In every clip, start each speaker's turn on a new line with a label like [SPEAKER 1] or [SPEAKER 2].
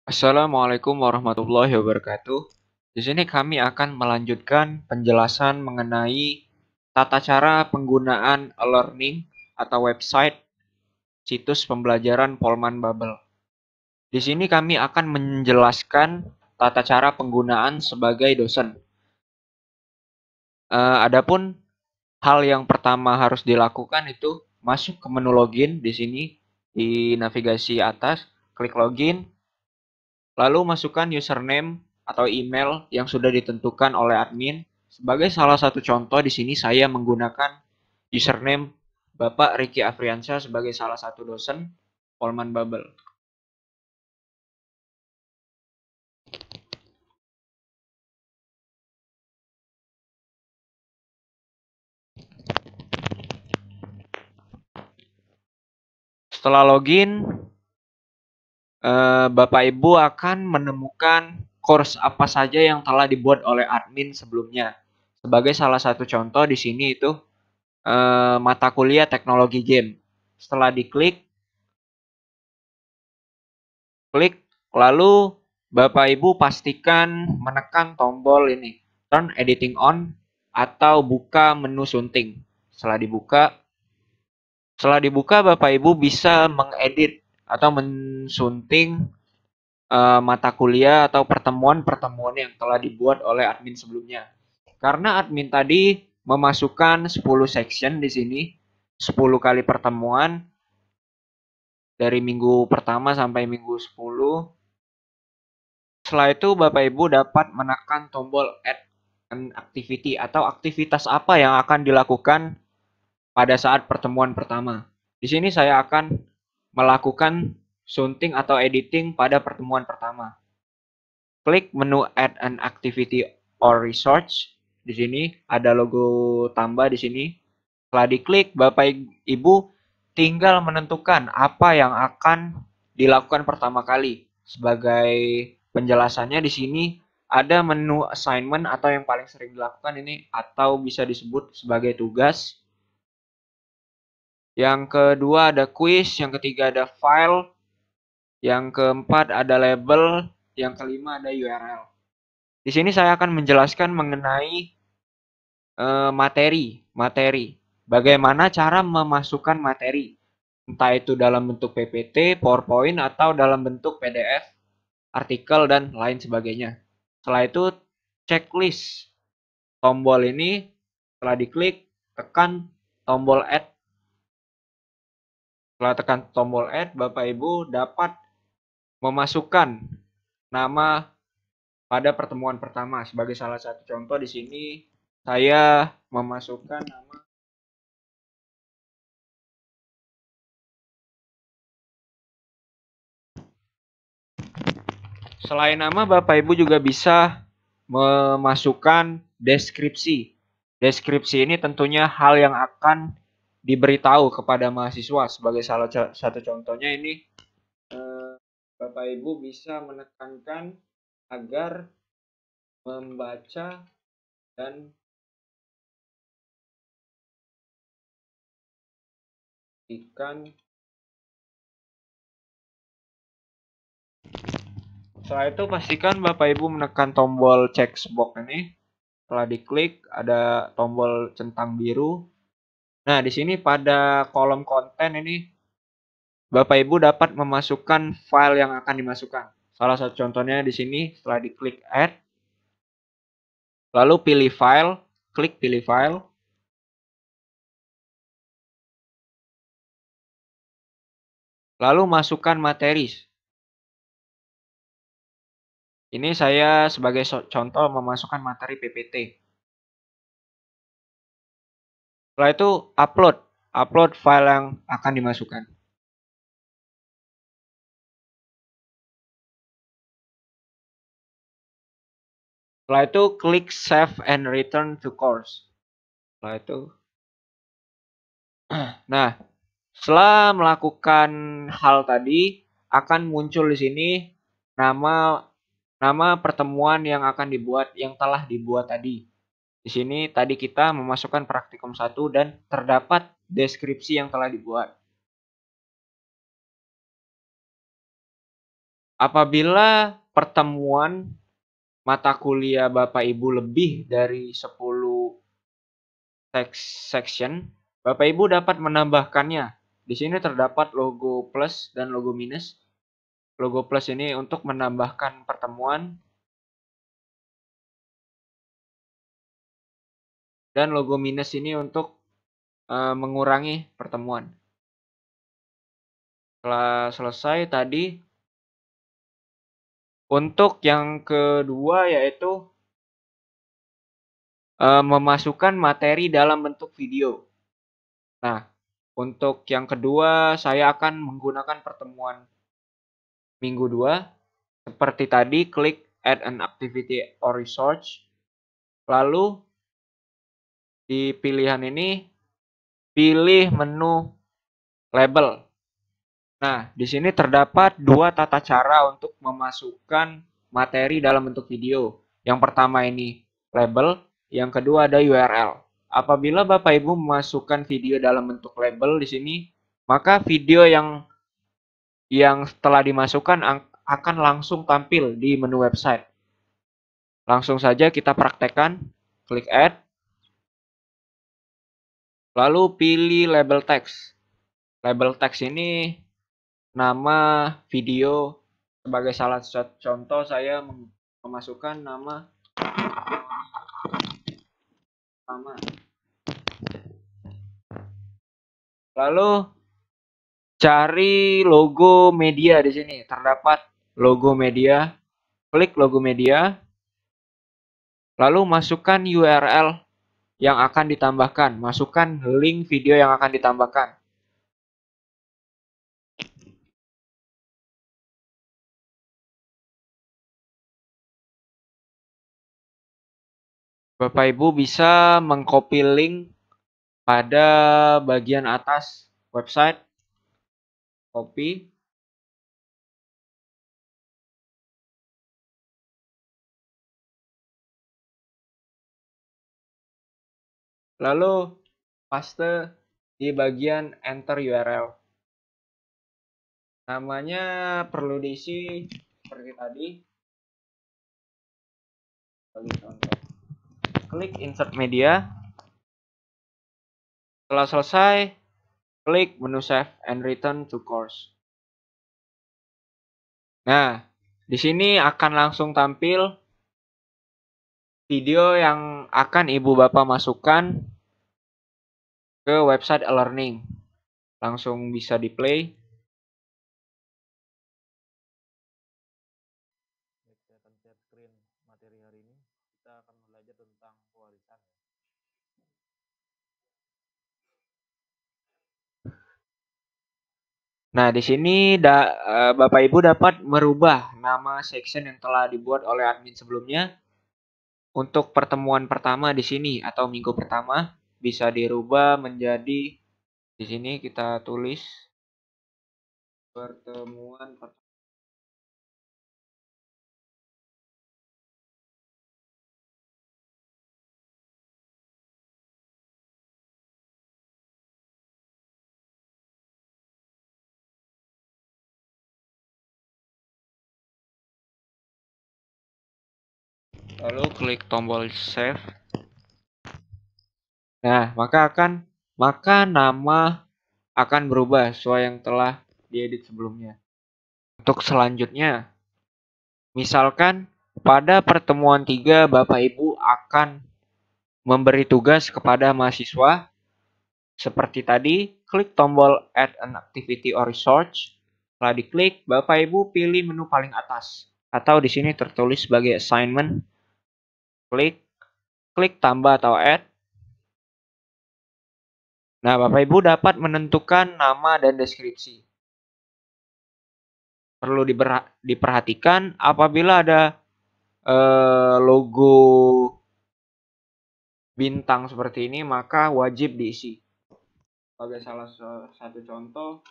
[SPEAKER 1] Assalamualaikum warahmatullahi wabarakatuh. Di sini kami akan melanjutkan penjelasan mengenai tata cara penggunaan e-learning atau website situs pembelajaran Polman Bubble. Di sini kami akan menjelaskan tata cara penggunaan sebagai dosen. Adapun hal yang pertama harus dilakukan itu masuk ke menu login di sini di navigasi atas, klik login. Lalu masukkan username atau email yang sudah ditentukan oleh admin. Sebagai salah satu contoh di sini saya menggunakan username Bapak Riki Afriansyah sebagai salah satu dosen Polman Bubble. Setelah login, Bapak Ibu akan menemukan course apa saja yang telah dibuat oleh admin sebelumnya. Sebagai salah satu contoh di sini itu mata kuliah teknologi game. Setelah diklik, lalu Bapak Ibu pastikan menekan tombol ini turn editing on atau buka menu sunting. Setelah dibuka Bapak Ibu bisa mengedit atau mensunting mata kuliah atau pertemuan-pertemuan yang telah dibuat oleh admin sebelumnya. Karena admin tadi memasukkan 10 section di sini, 10 kali pertemuan dari minggu pertama sampai minggu 10. Setelah itu Bapak Ibu dapat menekan tombol add an activity atau aktivitas apa yang akan dilakukan pada saat pertemuan pertama. Di sini saya akan melakukan sunting atau editing pada pertemuan pertama. Klik menu add an activity or research. Di sini ada logo tambah di sini. Setelah diklik, Bapak Ibu tinggal menentukan apa yang akan dilakukan pertama kali. Sebagai penjelasannya di sini ada menu assignment atau yang paling sering dilakukan ini atau bisa disebut sebagai tugas. Yang kedua ada quiz, yang ketiga ada file, yang keempat ada label, yang kelima ada URL. Di sini saya akan menjelaskan mengenai materi. Bagaimana cara memasukkan materi, entah itu dalam bentuk PPT, PowerPoint, atau dalam bentuk PDF, artikel, dan lain sebagainya. Setelah itu, checklist. Tombol ini, setelah diklik, tekan tombol add. Setelah tekan tombol add, Bapak Ibu dapat memasukkan nama pada pertemuan pertama. Sebagai salah satu contoh di sini, saya memasukkan nama. Selain nama, Bapak Ibu juga bisa memasukkan deskripsi. Deskripsi ini tentunya hal yang akan diberitahu kepada mahasiswa. Sebagai salah satu contohnya ini, Bapak Ibu bisa menekankan agar membaca dan ikan. Setelah itu pastikan Bapak Ibu menekan tombol checkbox ini. Setelah diklik ada tombol centang biru. Nah, di sini pada kolom konten ini Bapak Ibu dapat memasukkan file yang akan dimasukkan. Salah satu contohnya di sini setelah diklik add, lalu pilih file, klik pilih file. Lalu masukkan materi. Ini saya sebagai contoh memasukkan materi PPT. Setelah itu upload file yang akan dimasukkan. Setelah itu klik save and return to course. Setelah itu, nah, setelah melakukan hal tadi akan muncul di sini nama pertemuan yang akan dibuat, yang telah dibuat tadi. Di sini tadi kita memasukkan praktikum 1 dan terdapat deskripsi yang telah dibuat. Apabila pertemuan mata kuliah Bapak Ibu lebih dari 10 section, Bapak Ibu dapat menambahkannya. Di sini terdapat logo plus dan logo minus. Logo plus ini untuk menambahkan pertemuan dan logo minus ini untuk mengurangi pertemuan. Setelah selesai tadi, untuk yang kedua yaitu memasukkan materi dalam bentuk video. Nah, untuk yang kedua saya akan menggunakan pertemuan minggu 2. Seperti tadi, klik add an activity or research. Lalu di pilihan ini pilih menu label. Nah, di sini terdapat dua tata cara untuk memasukkan materi dalam bentuk video. Yang pertama ini label, yang kedua ada URL. Apabila Bapak Ibu memasukkan video dalam bentuk label di sini, maka video yang telah dimasukkan akan langsung tampil di menu website. Langsung saja kita praktekkan, klik add, lalu pilih label text. Label text ini nama video. Sebagai salah satu contoh saya memasukkan nama. Lalu cari logo media di sini. Terdapat logo media. Klik logo media. Lalu masukkan URL yang akan ditambahkan. Masukkan link video yang akan ditambahkan. Bapak Ibu bisa mengcopy link pada bagian atas website, copy. Lalu paste di bagian enter URL. Namanya perlu diisi seperti tadi. Bagi contoh. Klik insert media. Setelah selesai, klik menu save and return to course. Nah, di sini akan langsung tampil video yang akan Ibu Bapak masukkan ke website e-learning. Langsung bisa di play.
[SPEAKER 2] Saya akan share screen materi hari ini. Kita akan belajar tentang pewarisan.
[SPEAKER 1] Nah, di sini Bapak Ibu dapat merubah nama section yang telah dibuat oleh admin sebelumnya. Untuk pertemuan pertama di sini atau minggu pertama bisa dirubah menjadi di sini kita tulis pertemuan pertama. Lalu klik tombol save. Nah, maka nama akan berubah sesuai yang telah diedit sebelumnya. Untuk selanjutnya, misalkan pada pertemuan 3 Bapak Ibu akan memberi tugas kepada mahasiswa seperti tadi, klik tombol add an activity or research. Setelah diklik, Bapak Ibu pilih menu paling atas atau di sini tertulis sebagai assignment. Klik tambah atau add. Nah, Bapak Ibu dapat menentukan nama dan deskripsi. Perlu diperhatikan apabila ada logo bintang seperti ini, maka wajib diisi. Sebagai salah satu contoh,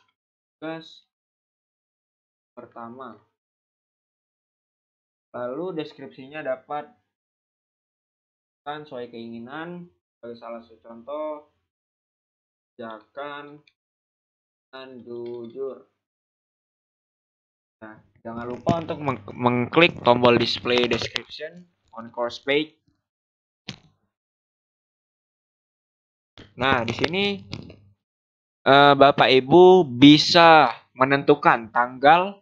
[SPEAKER 1] tugas pertama. Lalu deskripsinya dapat sesuai keinginan. Sebagai salah satu contoh, jangan jujur. Nah, jangan lupa untuk mengklik tombol display description on course page. Nah, di sini Bapak Ibu bisa menentukan tanggal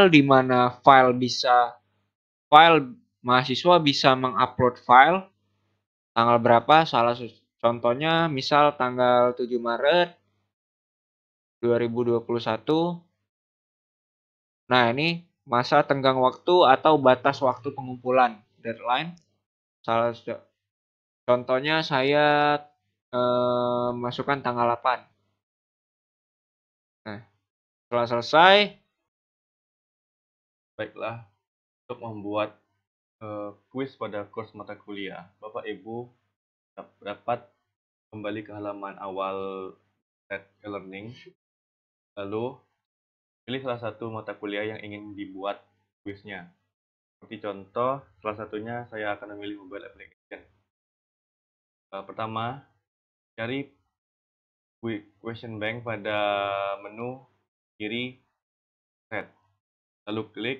[SPEAKER 1] di mana file mahasiswa bisa mengupload file, tanggal berapa, contohnya misal tanggal 7 Maret 2021. Nah, ini masa tenggang waktu atau batas waktu pengumpulan, deadline. Contohnya saya masukkan tanggal 8. Nah, setelah selesai,
[SPEAKER 2] Baiklah, untuk membuat kuis pada course mata kuliah, Bapak Ibu dapat kembali ke halaman awal e-learning, lalu pilih salah satu mata kuliah yang ingin dibuat kuisnya. Seperti contoh, salah satunya saya akan memilih mobile application. Pertama, cari question bank pada menu kiri set, lalu klik.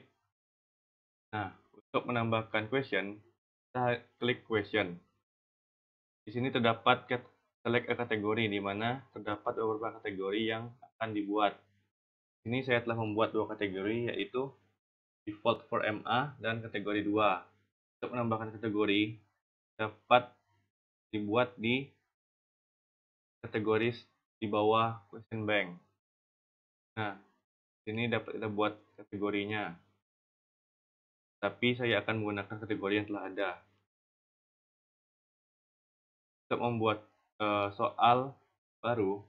[SPEAKER 2] Nah, untuk menambahkan question, kita klik question. Di sini terdapat select a kategori, di mana terdapat beberapa kategori yang akan dibuat. Ini saya telah membuat dua kategori, yaitu default for MA dan kategori 2. Untuk menambahkan kategori, dapat dibuat di kategori di bawah question bank. Nah, sini dapat kita buat kategorinya. Tapi saya akan menggunakan kategori yang telah ada. Untuk membuat soal baru,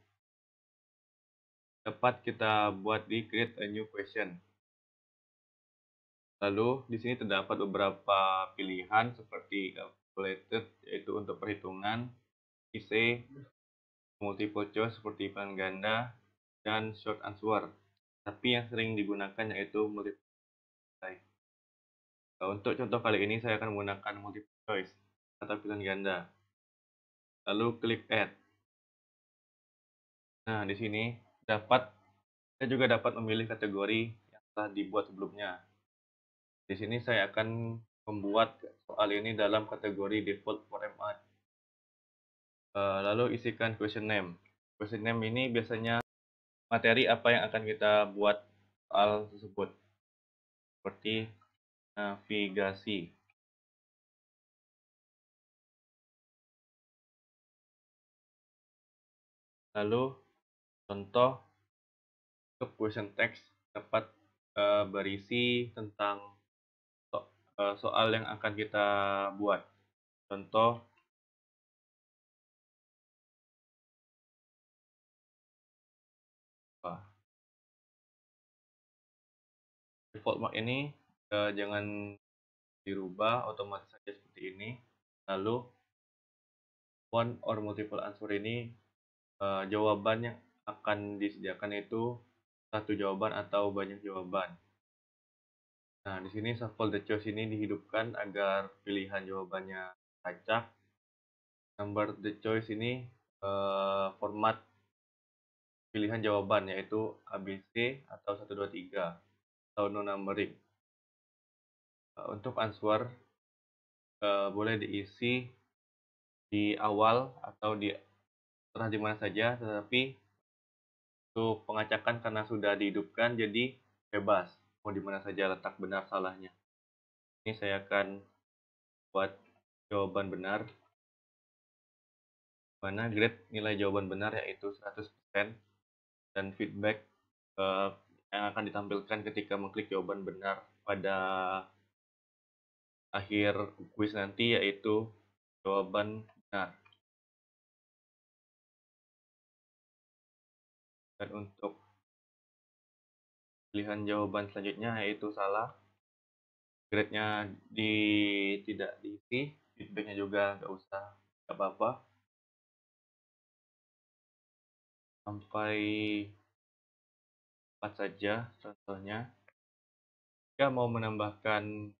[SPEAKER 2] dapat kita buat di create a new question. Lalu di sini terdapat beberapa pilihan seperti calculated, yaitu untuk perhitungan, essay, multiple choice seperti pilihan ganda, dan short answer. Tapi yang sering digunakan yaitu multiple choice. Untuk contoh kali ini saya akan menggunakan multiple choice atau pilihan ganda. Lalu klik add. Nah, di sini saya juga dapat memilih kategori yang telah dibuat sebelumnya. Di sini saya akan membuat soal ini dalam kategori default for MA. Lalu isikan question name. Question name ini biasanya materi apa yang akan kita buat soal tersebut. Seperti navigasi. Lalu contoh untuk question text dapat berisi tentang soal yang akan kita buat. Contoh, default mark ini jangan dirubah, otomatis saja seperti ini. Lalu one or multiple answer ini jawaban yang akan disediakan itu satu jawaban atau banyak jawaban. Nah, di sini shuffle the choice ini dihidupkan agar pilihan jawabannya acak. Number the choice ini format pilihan jawaban, yaitu ABC atau 1, 2, 3 atau no numbering. Untuk answer boleh diisi di awal atau di tengah, di mana saja, tetapi untuk pengacakan karena sudah dihidupkan jadi bebas mau di mana saja letak benar salahnya. Ini saya akan buat jawaban benar, mana grade nilai jawaban benar yaitu 100%, dan feedback yang akan ditampilkan ketika mengklik jawaban benar pada akhir kuis nanti yaitu jawaban benar. Dan untuk pilihan jawaban selanjutnya yaitu salah, grade-nya tidak diisi, feedback-nya juga nggak usah, nggak apa-apa. Sampai 4 saja contohnya. Jika mau menambahkan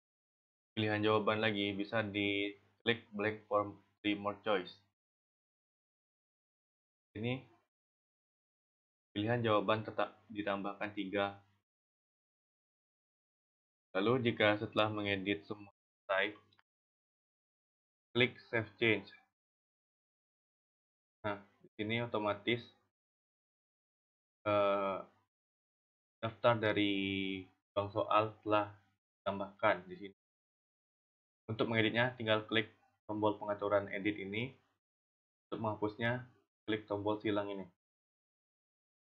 [SPEAKER 2] pilihan jawaban lagi, bisa diklik blank form 3 more choice. Ini pilihan jawaban tetap ditambahkan 3 Lalu jika setelah mengedit semua selesai, klik Save Change. Nah, di sini otomatis daftar dari bank soal telah ditambahkan di sini. Untuk mengeditnya, tinggal klik tombol pengaturan edit ini. Untuk menghapusnya, klik tombol silang ini.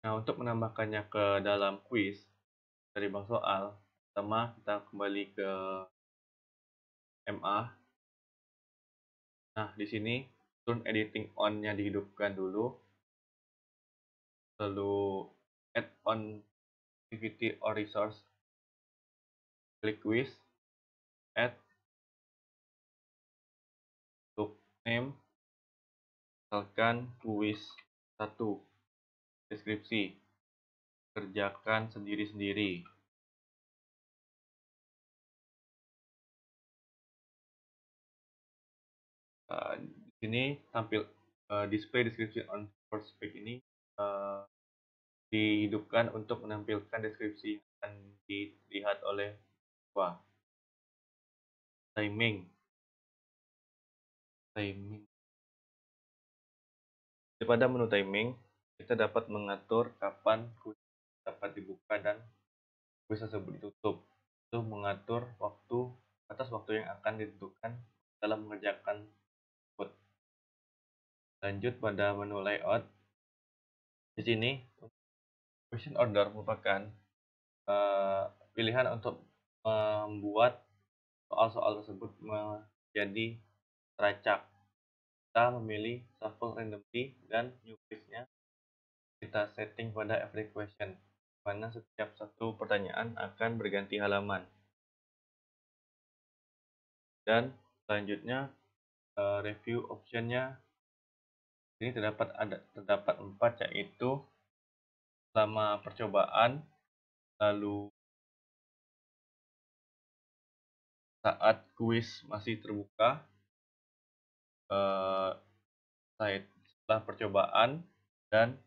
[SPEAKER 2] Nah, untuk menambahkannya ke dalam kuis dari bank soal, pertama kita kembali ke MA. Nah, di sini turn editing on-nya dihidupkan dulu. Lalu add on activity or resource. Klik quiz, add, untuk name, misalkan kuis 1, deskripsi, kerjakan sendiri-sendiri. Di sini tampil display description on first page ini dihidupkan untuk menampilkan deskripsi yang akan dilihat oleh siswa. Timing. Pada menu timing, kita dapat mengatur kapan kuis dapat dibuka dan kuis tersebut ditutup. Itu mengatur batas waktu yang akan ditentukan dalam mengerjakan tersebut. Lanjut pada menu layout. Di sini question order merupakan pilihan untuk membuat soal-soal tersebut menjadi teracak. Kita memilih shuffle randomly dan new quiz-nya kita setting pada every question, mana setiap satu pertanyaan akan berganti halaman. Dan selanjutnya review optionnya ini terdapat 4, yaitu selama percobaan, lalu saat kuis masih terbuka, setelah percobaan, dan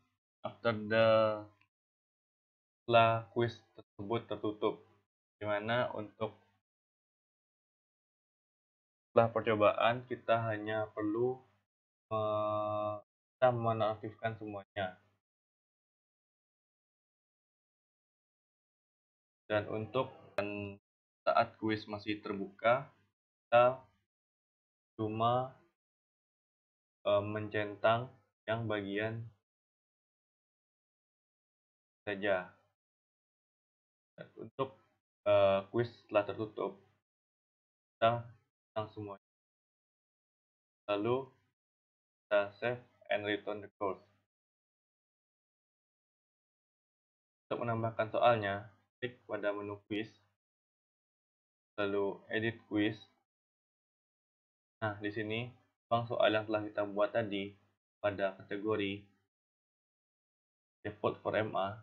[SPEAKER 2] setelah kuis tersebut tertutup. Dimana untuk setelah percobaan kita hanya perlu kita menonaktifkan semuanya. Dan untuk saat kuis masih terbuka, kita cuma mencentang yang bagian saja. Dan untuk kuis setelah tertutup, kita centang semuanya. Lalu kita save and return the course. Untuk menambahkan soalnya, klik pada menu quiz, lalu edit quiz. Nah, di sini bank soal yang telah kita buat tadi pada kategori default for MA,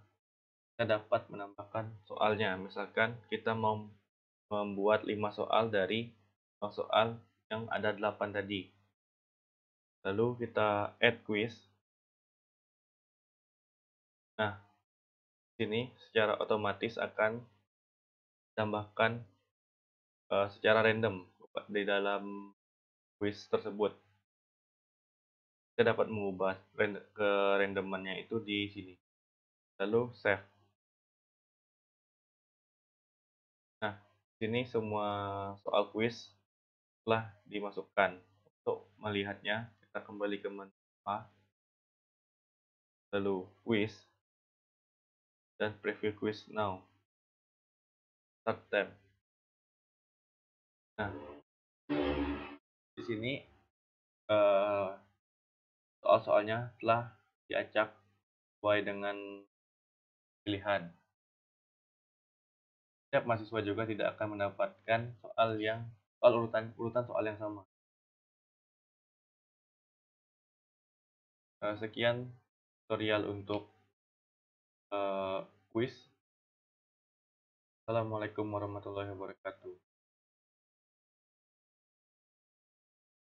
[SPEAKER 2] kita dapat menambahkan soalnya. Misalkan kita mau membuat 5 soal dari bank soal yang ada 8 tadi. Lalu kita add quiz. Nah, di sini secara otomatis akan ditambahkan secara random di dalam quiz tersebut. Kita dapat mengubah kerandomannya itu di sini. Lalu save. Nah, di sini semua soal quiz telah dimasukkan. Untuk melihatnya, kita kembali ke menu A, lalu quiz, dan preview quiz now. Start time. Nah, di sini soal-soalnya telah diacak sesuai dengan pilihan. Setiap mahasiswa juga tidak akan mendapatkan urutan soal yang sama. Sekian tutorial untuk quiz. Assalamualaikum warahmatullahi wabarakatuh.